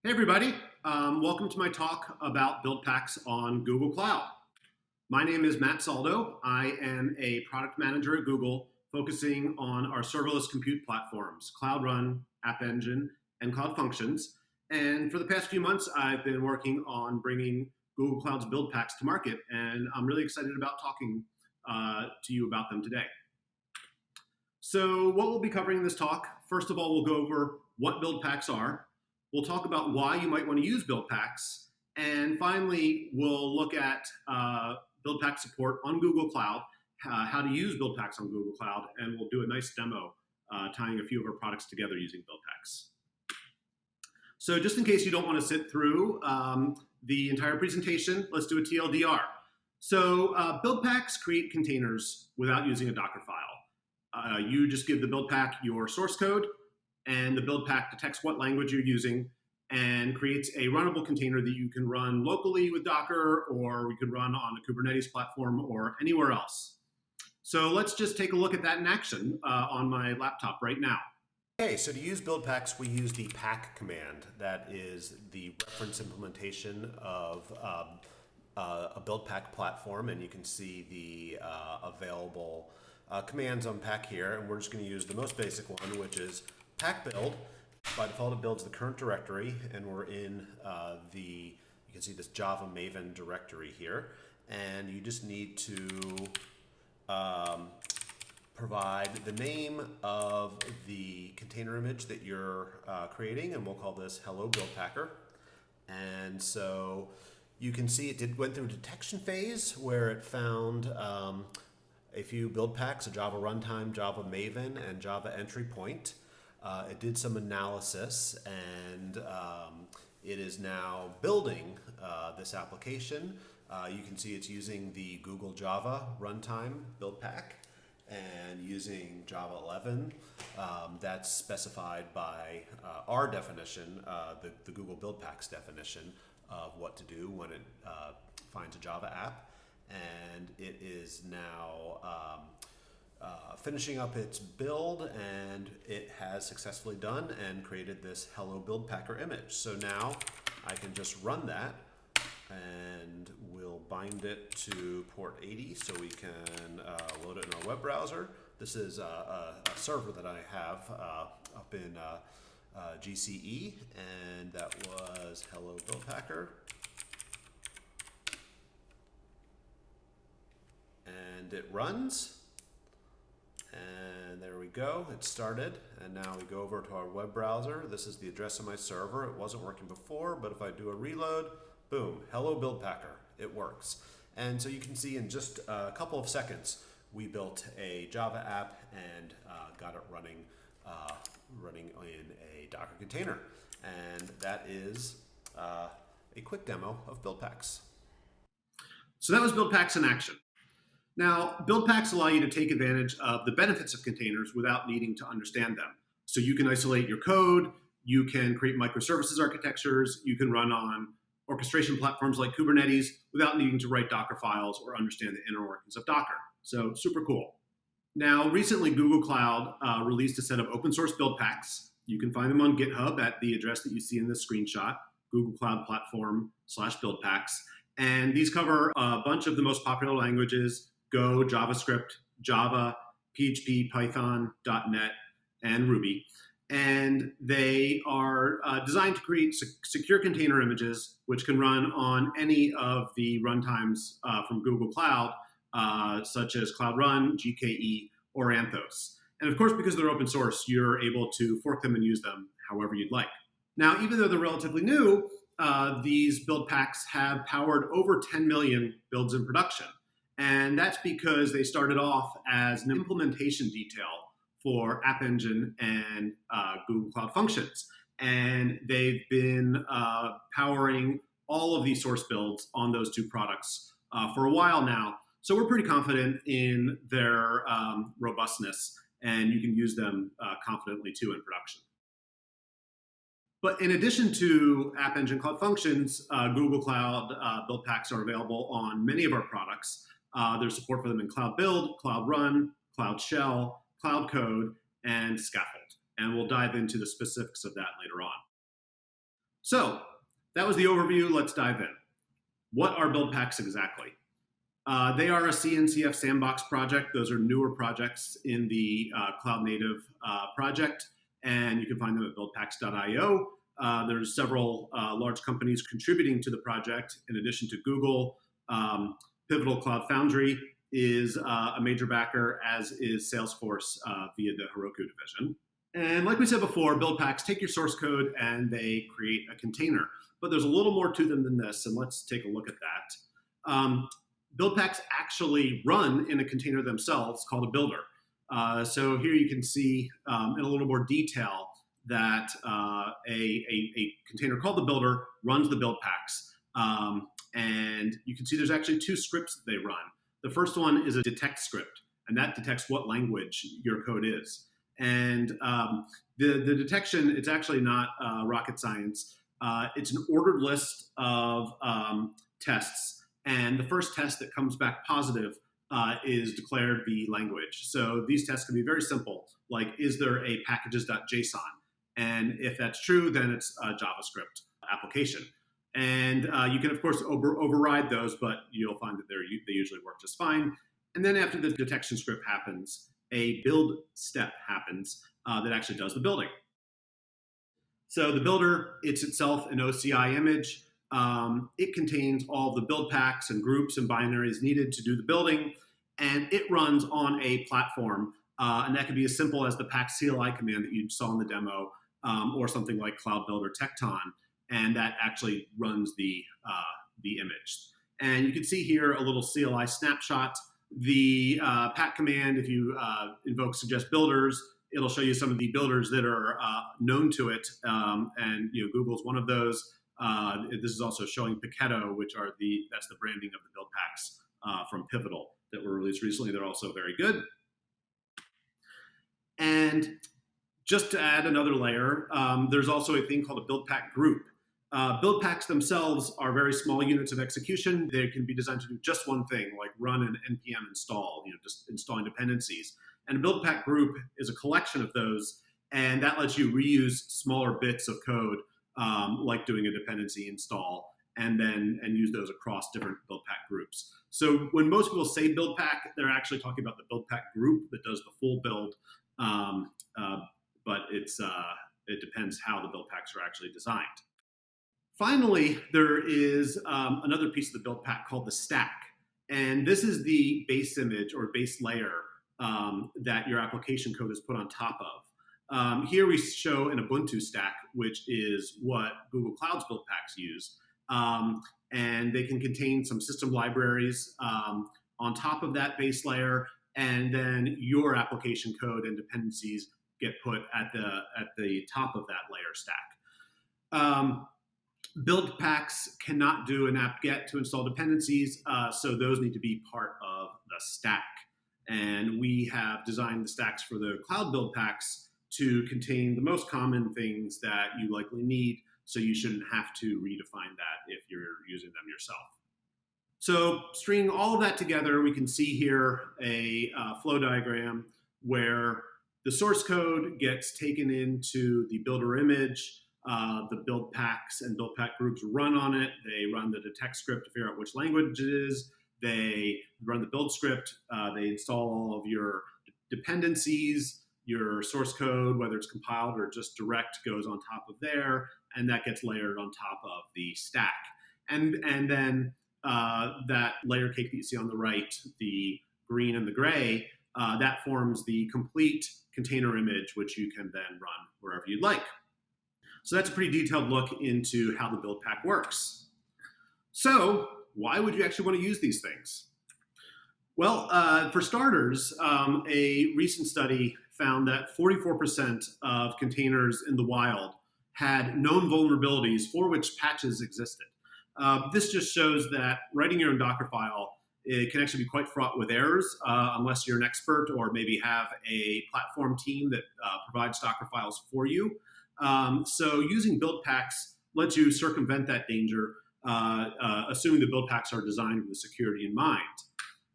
Hey everybody, welcome to my talk about build packs on Google Cloud. My name is Matt Soldo. I am a product manager at Google focusing on our serverless compute platforms, Cloud Run, App Engine, and Cloud Functions. And for the past few months, I've been working on bringing Google Cloud's build packs to market, and I'm really excited about talking to you about them today. So what we'll be covering in this talk, first of all, we'll go over what build packs are. We'll talk about why you might want to use build packs. And finally, we'll look at build pack support on Google Cloud, how to use build packs on Google Cloud, and we'll do a nice demo tying a few of our products together using build packs. So just in case you don't want to sit through the entire presentation, let's do a TLDR. So build packs create containers without using a Docker file. You just give the build pack your source code, and the build pack detects what language you're using and creates a runnable container that you can run locally with Docker, or you can run on a Kubernetes platform or anywhere else. So let's just take a look at that in action on my laptop right now. Okay, so to use build packs, we use the pack command. That is the reference implementation of a build pack platform, and you can see the available commands on pack here. And we're just going to use the most basic one, which is pack build. By default, it builds the current directory, and we're in you can see this Java Maven directory here. And you just need to provide the name of the container image that you're creating, and we'll call this Hello Build Packer. And so you can see it went through a detection phase where it found a few build packs, a Java runtime, Java Maven, and Java entry point. It did some analysis, and it is now building this application. You can see it's using the Google Java runtime build pack and using Java 11. That's specified by our definition, the Google Build Packs definition of what to do when it finds a Java app. And it is now finishing up its build, and it has successfully done and created this Hello Build Packer image. So now I can just run that, and we'll bind it to port 80 so we can load it in our web browser. This is a server that I have up in GCE, and that was Hello Build Packer. And it runs. And there we go, it started, and now we go over to our web browser. This is the address of my server. It wasn't working before, but if I do a reload, boom, Hello Build Packer, it works. And so you can see in just a couple of seconds, we built a Java app and got it running in a Docker container. And that is a quick demo of build packs. So that was build packs in action. Now, build packs allow you to take advantage of the benefits of containers without needing to understand them. So you can isolate your code, you can create microservices architectures, you can run on orchestration platforms like Kubernetes without needing to write Docker files or understand the inner workings of Docker. So super cool. Now, recently Google Cloud released a set of open source build packs. You can find them on GitHub at the address that you see in this screenshot, Google Cloud Platform/build packs. And these cover a bunch of the most popular languages: Go, JavaScript, Java, PHP, Python, .NET, and Ruby. And they are designed to create secure container images, which can run on any of the runtimes from Google Cloud, such as Cloud Run, GKE, or Anthos. And of course, because they're open source, you're able to fork them and use them however you'd like. Now, even though they're relatively new, these build packs have powered over 10 million builds in production. And that's because they started off as an implementation detail for App Engine and Google Cloud Functions. And they've been powering all of these source builds on those two products for a while now. So we're pretty confident in their robustness, and you can use them confidently too in production. But in addition to App Engine Cloud Functions, Google Cloud build packs are available on many of our products. There's support for them in Cloud Build, Cloud Run, Cloud Shell, Cloud Code, and Scaffold. And we'll dive into the specifics of that later on. So that was the overview. Let's dive in. What are build packs exactly? They are a CNCF sandbox project. Those are newer projects in the Cloud Native project, and you can find them at buildpacks.io. There's several large companies contributing to the project. In addition to Google, Pivotal Cloud Foundry is a major backer, as is Salesforce via the Heroku division. And like we said before, build packs take your source code and they create a container. But there's a little more to them than this, and let's take a look at that. Build packs actually run in a container themselves called a builder. So here you can see in a little more detail that a container called the builder runs the build packs. And you can see there's actually two scripts that they run. The first one is a detect script, and that detects what language your code is. And the detection, it's actually not rocket science. It's an ordered list of tests, and the first test that comes back positive is declared the language. So these tests can be very simple, like is there a packages.json? And if that's true, then it's a JavaScript application. And you can, of course, override those, but you'll find that they usually work just fine. And then after the detection script happens, a build step happens that actually does the building. So the builder, it's itself an OCI image. It contains all the build packs and groups and binaries needed to do the building, and it runs on a platform. And that could be as simple as the pack CLI command that you saw in the demo, or something like Cloud Builder Tecton, and that actually runs the image. And you can see here a little CLI snapshot. The pack command, if you invoke suggest builders, it'll show you some of the builders that are known to it, and Google's one of those. This is also showing Paketo, which are that's the branding of the build packs from Pivotal that were released recently. They're also very good. And just to add another layer, there's also a thing called a build pack group. Build packs themselves are very small units of execution. They can be designed to do just one thing, like run an npm install, just installing dependencies. And a build pack group is a collection of those, and that lets you reuse smaller bits of code, like doing a dependency install, and use those across different build pack groups. So when most people say build pack, they're actually talking about the build pack group that does the full build, but it depends how the build packs are actually designed. Finally, there is another piece of the build pack called the stack. And this is the base image or base layer that your application code is put on top of. Here we show an Ubuntu stack, which is what Google Cloud's build packs use. And they can contain some system libraries on top of that base layer, and then your application code and dependencies get put at the top of that layer stack. Build packs cannot do an apt-get to install dependencies, so those need to be part of the stack. And we have designed the stacks for the cloud build packs to contain the most common things that you likely need, so you shouldn't have to redefine that if you're using them yourself. So stringing all of that together, we can see here a flow diagram where the source code gets taken into the builder image. The build packs and build pack groups run on it. They run the detect script to figure out which language it is. They run the build script. They install all of your dependencies. Your source code, whether it's compiled or just direct, goes on top of there, and that gets layered on top of the stack. And then that layer cake that you see on the right, the green and the gray, that forms the complete container image, which you can then run wherever you'd like. So that's a pretty detailed look into how the build pack works. So why would you actually want to use these things? Well, for starters, a recent study found that 44% of containers in the wild had known vulnerabilities for which patches existed. This just shows that writing your own Docker file, it can actually be quite fraught with errors unless you're an expert or maybe have a platform team that provides Docker files for you. So using build packs lets you circumvent that danger, assuming the build packs are designed with security in mind.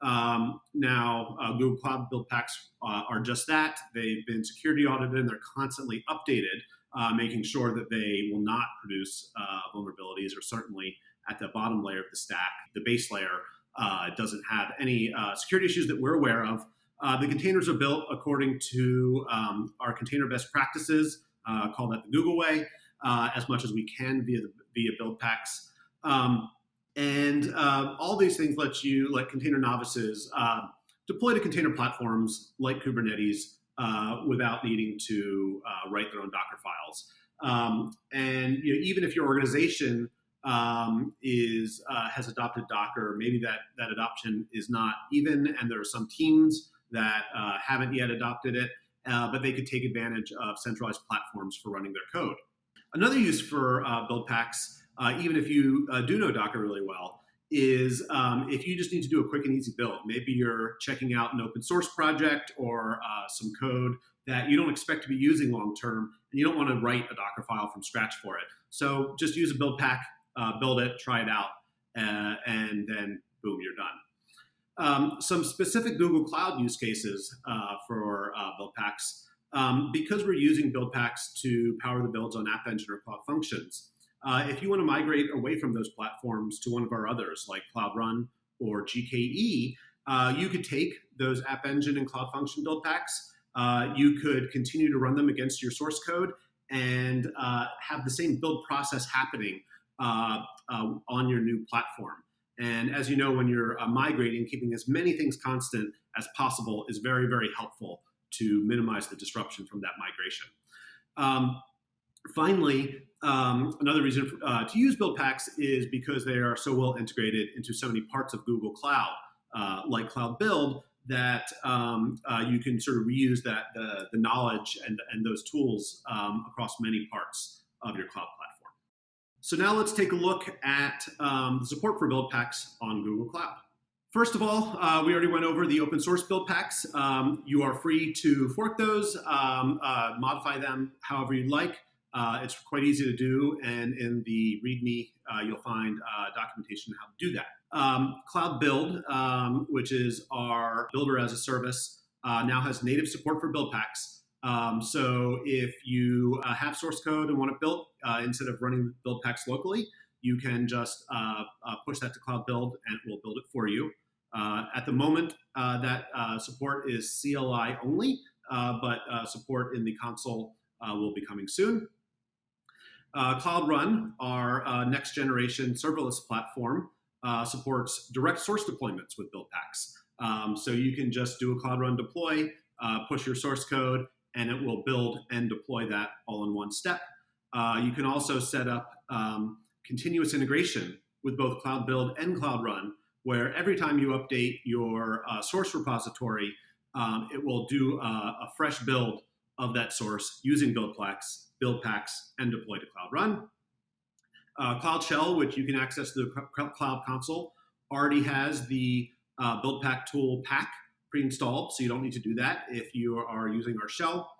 Google Cloud Build Packs are just that. They've been security audited and they're constantly updated, making sure that they will not produce vulnerabilities, or certainly at the bottom layer of the stack, the base layer doesn't have any security issues that we're aware of. The containers are built according to our container best practices, call that the Google way, as much as we can via build packs. All these things let container novices deploy to container platforms like Kubernetes without needing to write their own Docker files. Even if your organization has adopted Docker, maybe that adoption is not even, and there are some teams that haven't yet adopted it, but they could take advantage of centralized platforms for running their code. Another use for build packs, even if you do know Docker really well, is if you just need to do a quick and easy build. Maybe you're checking out an open source project or some code that you don't expect to be using long term, and you don't want to write a Docker file from scratch for it. So just use a build pack, build it, try it out, and then boom, you're done. Some specific Google Cloud use cases for build packs. Because we're using build packs to power the builds on App Engine or Cloud Functions, if you want to migrate away from those platforms to one of our others, like Cloud Run or GKE, you could take those App Engine and Cloud Function build packs. You could continue to run them against your source code and have the same build process happening on your new platform. And as you know, when you're migrating, keeping as many things constant as possible is very, very helpful to minimize the disruption from that migration. Finally, another reason to use build packs is because they are so well integrated into so many parts of Google Cloud, like Cloud Build, that you can sort of reuse the knowledge and those tools across many parts of your cloud platform. So now let's take a look at the support for build packs on Google Cloud. First of all, we already went over the open source build packs. You are free to fork those, modify them however you'd like. It's quite easy to do, and in the README, you'll find documentation on how to do that. Cloud Build, which is our builder as a service, now has native support for build packs. So if you have source code and want it built, instead of running build packs locally, you can just push that to Cloud Build and it will build it for you. At the moment, that support is CLI only, but support in the console will be coming soon. Cloud Run, our next generation serverless platform, supports direct source deployments with build packs. So you can just do a Cloud Run deploy, push your source code, and it will build and deploy that all in one step. You can also set up continuous integration with both Cloud Build and Cloud Run, where every time you update your source repository, it will do a fresh build of that source using build packs, and deploy to Cloud Run. Cloud Shell, which you can access through the Cloud Console, already has the build pack tool pack pre-installed, so you don't need to do that if you are using our shell.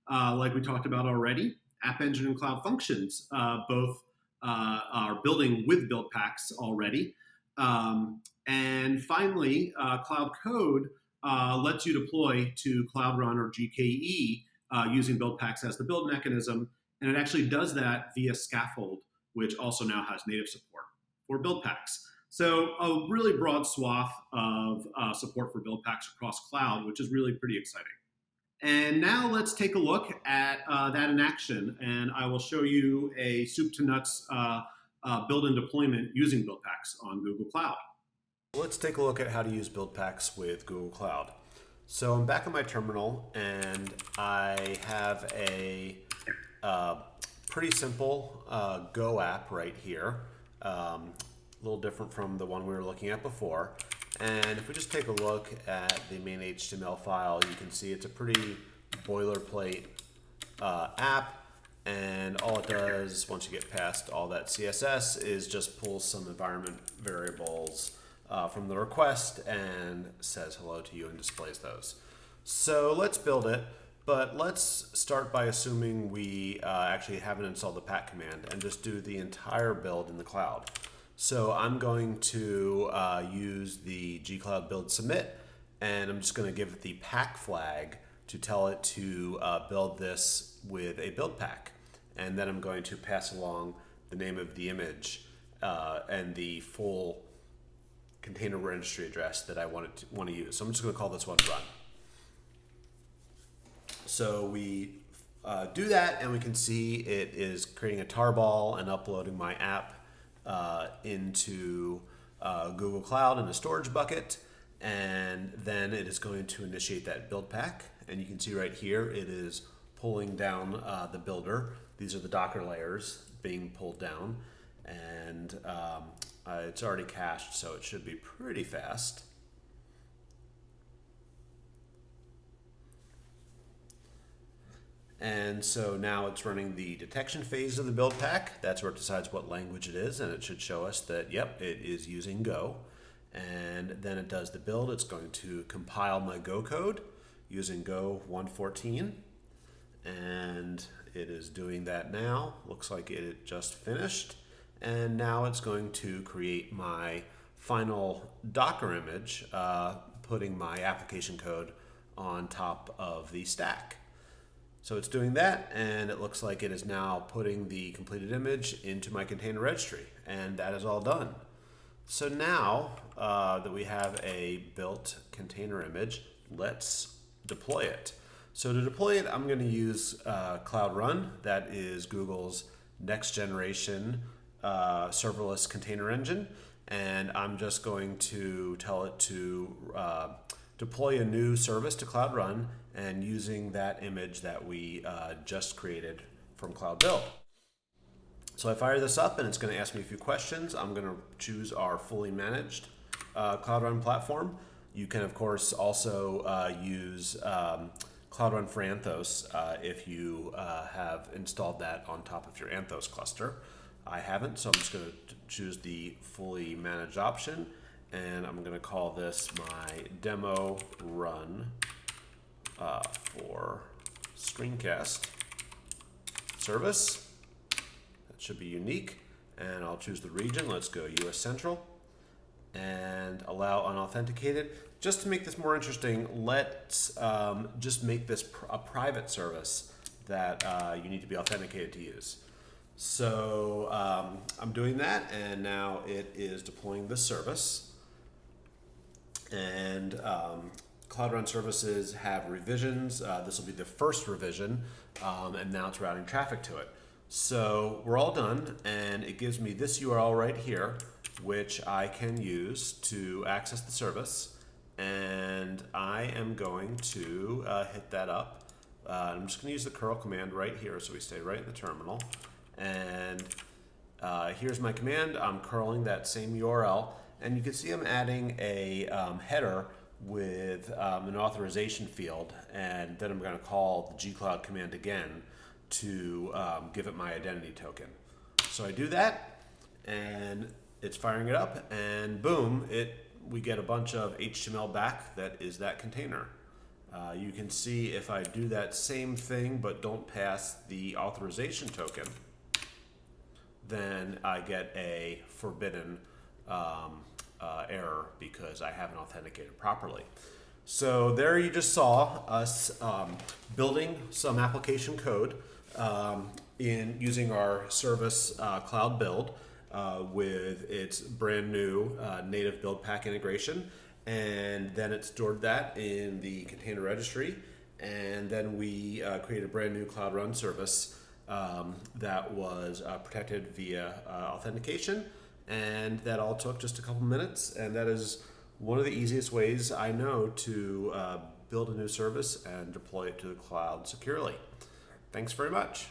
Like we talked about already, App Engine and Cloud Functions both are building with build packs already. And finally, Cloud Code lets you deploy to Cloud Run or GKE using build packs as the build mechanism, and it actually does that via Scaffold, which also now has native support for build packs. So a really broad swath of support for build packs across cloud, which is really pretty exciting. And now let's take a look at that in action, and I will show you a soup to nuts build and deployment using build packs on Google Cloud. Let's take a look at how to use build packs with Google Cloud. So I'm back on my terminal, and I have a pretty simple Go app right here. A little different from the one we were looking at before. And if we just take a look at the main HTML file, you can see it's a pretty boilerplate app. And all it does, once you get past all that CSS, is just pull some environment variables from the request and says hello to you and displays those. So let's build it, but let's start by assuming we actually haven't installed the pack command and just do the entire build in the cloud. So I'm going to use the gcloud build submit, and I'm just going to give it the pack flag to tell it to build this with a build pack. And then I'm going to pass along the name of the image and the full container registry address that I want to use. So I'm just going to call this one run. So we do that, and we can see it is creating a tarball and uploading my app into Google Cloud in a storage bucket, and then it is going to initiate that build pack. And you can see right here it is pulling down the builder. These are the Docker layers being pulled down, and it's already cached, so it should be pretty fast. And so now it's running the detection phase of the build pack. That's where it decides what language it is, and it should show us that, yep, it is using Go. And then it does the build. It's going to compile my Go code using Go 1.14. And it is doing that now. Looks like it just finished. And now it's going to create my final Docker image, putting my application code on top of the stack. So it's doing that, and it looks like it is now putting the completed image into my container registry, and that is all done. So now that we have a built container image, let's deploy it. So to deploy it, I'm going to use Cloud Run. That is Google's next generation serverless container engine, and I'm just going to tell it to deploy a new service to Cloud Run, and using that image that we just created from Cloud Build. So I fire this up, and it's going to ask me a few questions. I'm going to choose our fully managed Cloud Run platform. You can, of course, also use Cloud Run for Anthos if you have installed that on top of your Anthos cluster. I haven't, so I'm just going to choose the fully managed option, and I'm going to call this my demo run for screencast service. That should be unique, and I'll choose the region. Let's go US Central and allow unauthenticated. Just to make this more interesting, let's just make this a private service that you need to be authenticated to use. So I'm doing that, and now it is deploying this service. And Cloud Run services have revisions. This will be the first revision, and now it's routing traffic to it. So we're all done, and it gives me this URL right here, which I can use to access the service. And I am going to hit that up. I'm just going to use the curl command right here, so we stay right in the terminal. And here's my command. I'm curling that same URL, and you can see I'm adding a header with an authorization field, and then I'm going to call the gcloud command again to give it my identity token. So I do that, and it's firing it up, and boom, we get a bunch of HTML back that is that container. You can see if I do that same thing but don't pass the authorization token, then I get a forbidden error because I haven't authenticated properly. So there you just saw us building some application code in using our service Cloud Build with its brand new native build pack integration, and then it stored that in the container registry, and then we created a brand new Cloud Run service that was protected via authentication, and that all took just a couple minutes, and that is one of the easiest ways I know to build a new service and deploy it to the cloud securely. Thanks very much.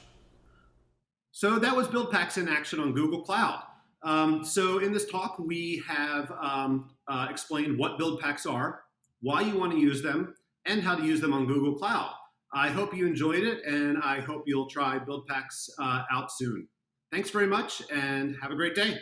So that was Buildpacks in action on Google Cloud. So in this talk, we have explained what Buildpacks are, why you want to use them, and how to use them on Google Cloud. I hope you enjoyed it, and I hope you'll try Buildpacks out soon. Thanks very much, and have a great day.